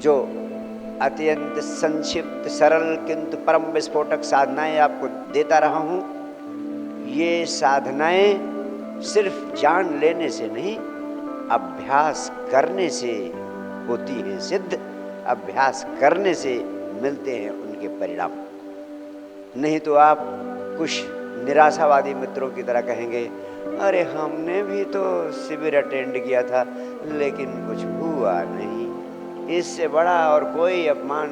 जो अत्यंत संक्षिप्त सरल किंतु परम विस्फोटक साधनाएं आपको देता रहा हूं, ये साधनाएं सिर्फ जान लेने से नहीं, अभ्यास करने से होती है सिद्ध। अभ्यास करने से मिलते हैं उनके परिणाम। नहीं तो आप कुछ निराशावादी मित्रों की तरह कहेंगे, अरे हमने भी तो शिविर अटेंड किया था लेकिन कुछ हुआ नहीं। इससे बड़ा और कोई अपमान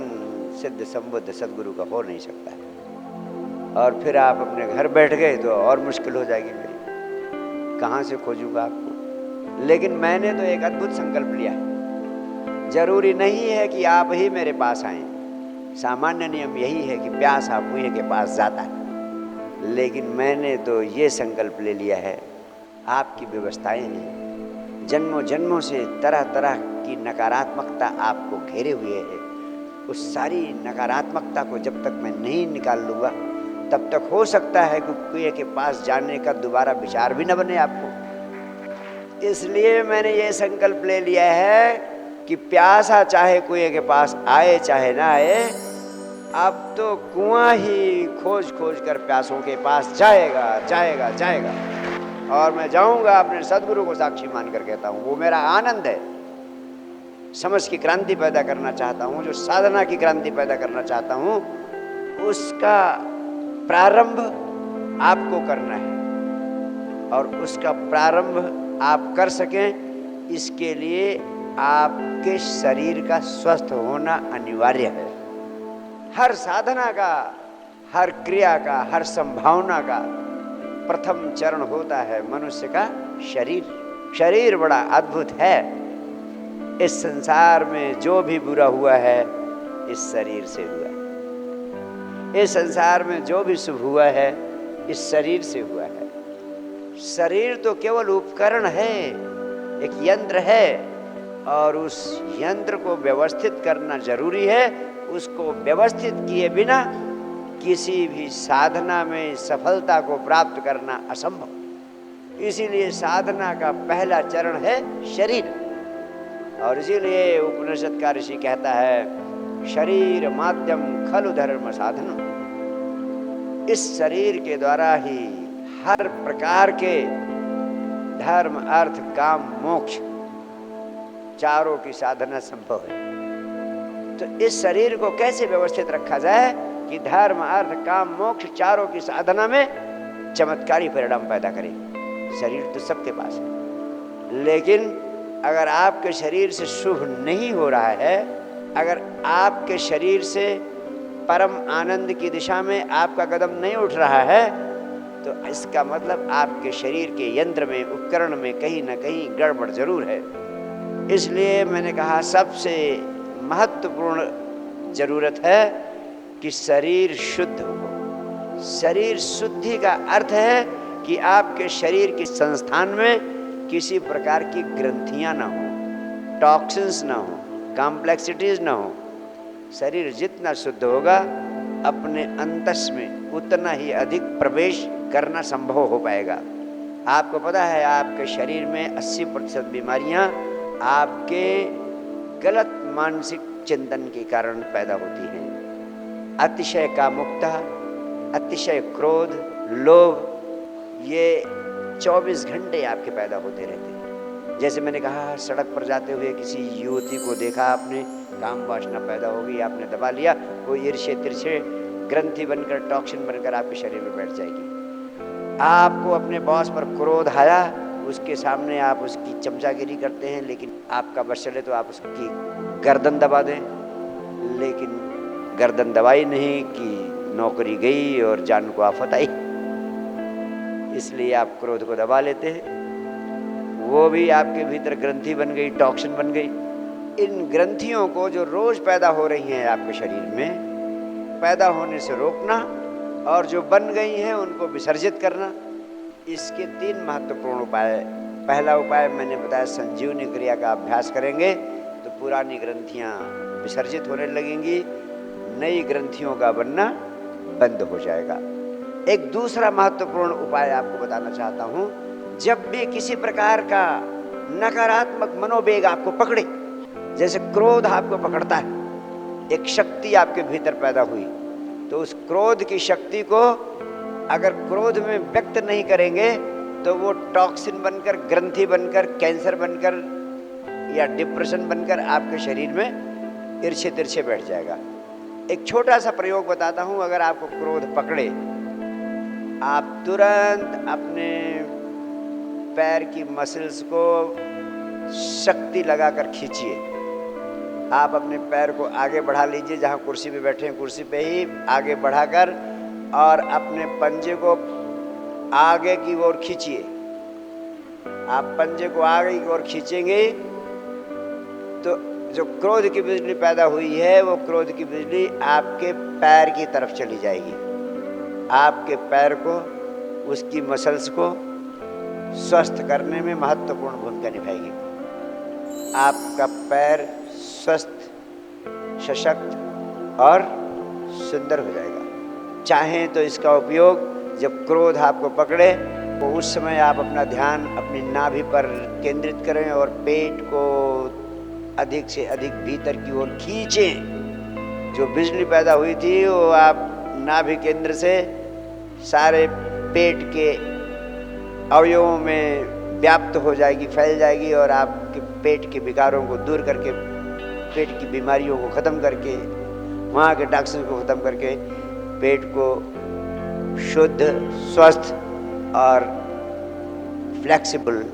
सिद्ध संबुद्ध सदगुरु का हो नहीं सकता है। और फिर आप अपने घर बैठ गए तो और मुश्किल हो जाएगी मेरी, कहाँ से खोजूंगा आपको। लेकिन मैंने तो एक अद्भुत संकल्प लिया है। जरूरी नहीं है कि आप ही मेरे पास आएं। सामान्य नियम यही है कि प्यास आप कुएं के पास जाता है, लेकिन मैंने तो ये संकल्प ले लिया है, आपकी व्यवस्थाएं ने जन्मों जन्मों से तरह तरह की नकारात्मकता आपको घेरे हुए है। उस सारी नकारात्मकता को जब तक मैं नहीं निकाल लूँगा तब तक हो सकता है कि कुएं के पास जाने का दोबारा विचार भी न बने आपको। इसलिए मैंने ये संकल्प ले लिया है कि प्यासा चाहे कुएं के पास आए चाहे ना आए, अब तो कुआं ही खोज खोज कर प्यासों के पास जाएगा जाएगा जाएगा। और मैं जाऊंगा, अपने सदगुरु को साक्षी मानकर कहता हूँ, वो मेरा आनंद है। समझ की क्रांति पैदा करना चाहता हूँ, जो साधना की क्रांति पैदा करना चाहता हूँ, उसका प्रारंभ आपको करना है। और उसका प्रारंभ आप कर सकें, इसके लिए आपके शरीर का स्वस्थ होना अनिवार्य है। हर साधना का, हर क्रिया का, हर संभावना का प्रथम चरण होता है मनुष्य का शरीर। शरीर बड़ा अद्भुत है। इस संसार में जो भी बुरा हुआ है इस शरीर से हुआ। इस संसार में जो भी शुभ हुआ है इस शरीर से हुआ है। शरीर तो केवल उपकरण है, एक यंत्र है, और उस यंत्र को व्यवस्थित करना जरूरी है। उसको व्यवस्थित किए बिना किसी भी साधना में सफलता को प्राप्त करना असंभव। इसीलिए साधना का पहला चरण है शरीर। और इसीलिए उपनिषद का ऋषि कहता है, शरीर माध्यम खलु धर्म साधन। इस शरीर के द्वारा ही हर प्रकार के धर्म, अर्थ, काम, मोक्ष चारों की साधना संभव है। तो इस शरीर को कैसे व्यवस्थित रखा जाए कि धर्म, अर्थ, काम, मोक्ष चारों की साधना में चमत्कारी परिणाम पैदा करे। शरीर तो सबके पास है, लेकिन अगर आपके शरीर से शुभ नहीं हो रहा है, अगर आपके शरीर से परम आनंद की दिशा में आपका कदम नहीं उठ रहा है, तो इसका मतलब आपके शरीर के यंत्र में, उपकरण में कहीं ना कहीं गड़बड़ जरूर है। इसलिए मैंने कहा सबसे महत्वपूर्ण जरूरत है कि शरीर शुद्ध हो। शरीर शुद्धि का अर्थ है कि आपके शरीर के संस्थान में किसी प्रकार की ग्रंथियां ना हो, टॉक्सिन्स ना हो, कॉम्प्लेक्सिटीज ना हो। शरीर जितना शुद्ध होगा अपने अंतस में उतना ही अधिक प्रवेश करना संभव हो पाएगा। आपको पता है आपके शरीर में 80% बीमारियां आपके गलत मानसिक चिंतन के कारण पैदा होती हैं। अतिशय कामुकता, अतिशय क्रोध, लोभ, ये 24 घंटे आपके पैदा होते रहते हैं। जैसे मैंने कहा, सड़क पर जाते हुए किसी युवती को देखा आपने, काम वासना पैदा हो गई, आपने दबा लिया, वो ईर्ष्य तिरछे ग्रंथि बनकर, टॉक्सिन बनकर आपके शरीर में बैठ जाएगी। आपको अपने बॉस पर क्रोध आया, उसके सामने आप उसकी चमचागिरी करते हैं, लेकिन आपका बस चले तो आप उसकी गर्दन दबा दें, लेकिन गर्दन दबाई नहीं कि नौकरी गई और जान को आफत आई। इसलिए आप क्रोध को दबा लेते हैं, वो भी आपके भीतर ग्रंथि बन गई, टॉक्सिन बन गई। इन ग्रंथियों को जो रोज पैदा हो रही हैं आपके शरीर में, पैदा होने से रोकना, और जो बन गई हैं उनको विसर्जित करना। इसके 3 महत्वपूर्ण उपाय। पहला उपाय मैंने बताया, संजीवनी क्रिया का अभ्यास करेंगे तो पुरानी ग्रंथियां विसर्जित होने लगेंगी, नई ग्रंथियों का बनना बंद हो जाएगा। एक दूसरा महत्वपूर्ण उपाय आपको बताना चाहता हूं। जब भी किसी प्रकार का नकारात्मक मनोवेग आपको पकड़े, जैसे क्रोध आपको पकड़ता है, एक शक्ति आपके भीतर पैदा हुई, तो उस क्रोध की शक्ति को अगर क्रोध में व्यक्त नहीं करेंगे तो वो टॉक्सिन बनकर, ग्रंथि बनकर, कैंसर बनकर या डिप्रेशन बनकर आपके शरीर में ईर्ष्या तिरछे बैठ जाएगा। एक छोटा सा प्रयोग बताता हूँ। अगर आपको क्रोध पकड़े, आप तुरंत अपने पैर की मसल्स को शक्ति लगाकर खींचिए। आप अपने पैर को आगे बढ़ा लीजिए, जहाँ कुर्सी पे बैठे हैं कुर्सी पे ही आगे बढ़ाकर, और अपने पंजे को आगे की ओर खींचिए। आप पंजे को आगे की ओर खींचेंगे तो जो क्रोध की बिजली पैदा हुई है, वो क्रोध की बिजली आपके पैर की तरफ चली जाएगी। आपके पैर को, उसकी मसल्स को स्वस्थ करने में महत्वपूर्ण भूमिका निभाएगी। आपका पैर स्वस्थ, सशक्त और सुंदर हो जाएगा। चाहें तो इसका उपयोग जब क्रोध आपको पकड़े तो उस समय आप अपना ध्यान अपनी नाभि पर केंद्रित करें और पेट को अधिक से अधिक भीतर की ओर खींचें। जो बिजली पैदा हुई थी वो आप नाभि केंद्र से सारे पेट के अवयवों में व्याप्त हो जाएगी, फैल जाएगी, और आपके पेट के विकारों को दूर करके, पेट की बीमारियों को ख़त्म करके, वहाँ के टॉक्सिन को ख़त्म करके पेट को शुद्ध, स्वस्थ और फ्लेक्सिबल,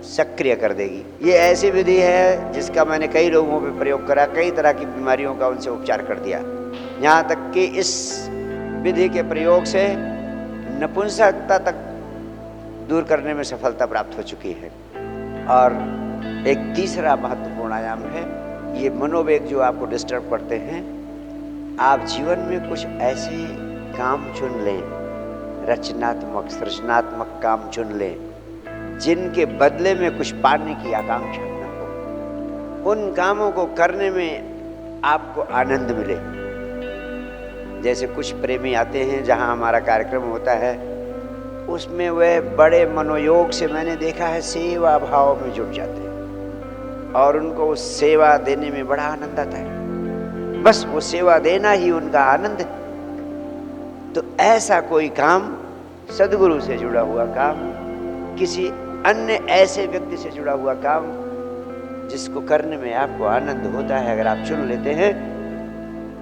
सक्रिय कर देगी। ये ऐसी विधि है जिसका मैंने कई लोगों पे प्रयोग करा, कई तरह की बीमारियों का उनसे उपचार कर दिया। यहाँ तक कि इस विधि के प्रयोग से नपुंसकता तक दूर करने में सफलता प्राप्त हो चुकी है। और एक तीसरा महत्वपूर्ण आयाम है, ये मनोवेग जो आपको डिस्टर्ब करते हैं। आप जीवन में कुछ ऐसे काम चुन लें, रचनात्मक, सृजनात्मक काम चुन लें, जिनके बदले में कुछ पाने की आकांक्षा न हो। उन कामों को करने में आपको आनंद मिले। जैसे कुछ प्रेमी आते हैं जहां हमारा कार्यक्रम होता है, उसमें वह बड़े मनोयोग से, मैंने देखा है, सेवा भाव में जुट जाते हैं और उनको उस सेवा देने में बड़ा आनंद आता है। बस वो सेवा देना ही उनका आनंद है। तो ऐसा कोई काम, सद्गुरु से जुड़ा हुआ काम, किसी अन्य ऐसे व्यक्ति से जुड़ा हुआ काम जिसको करने में आपको आनंद होता है, अगर आप चुन लेते हैं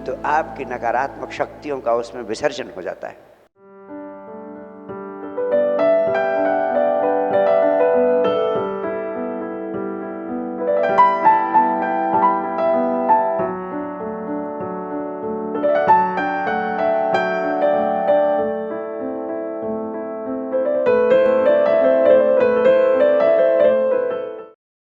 तो आपकी नकारात्मक शक्तियों का उसमें विसर्जन हो जाता है।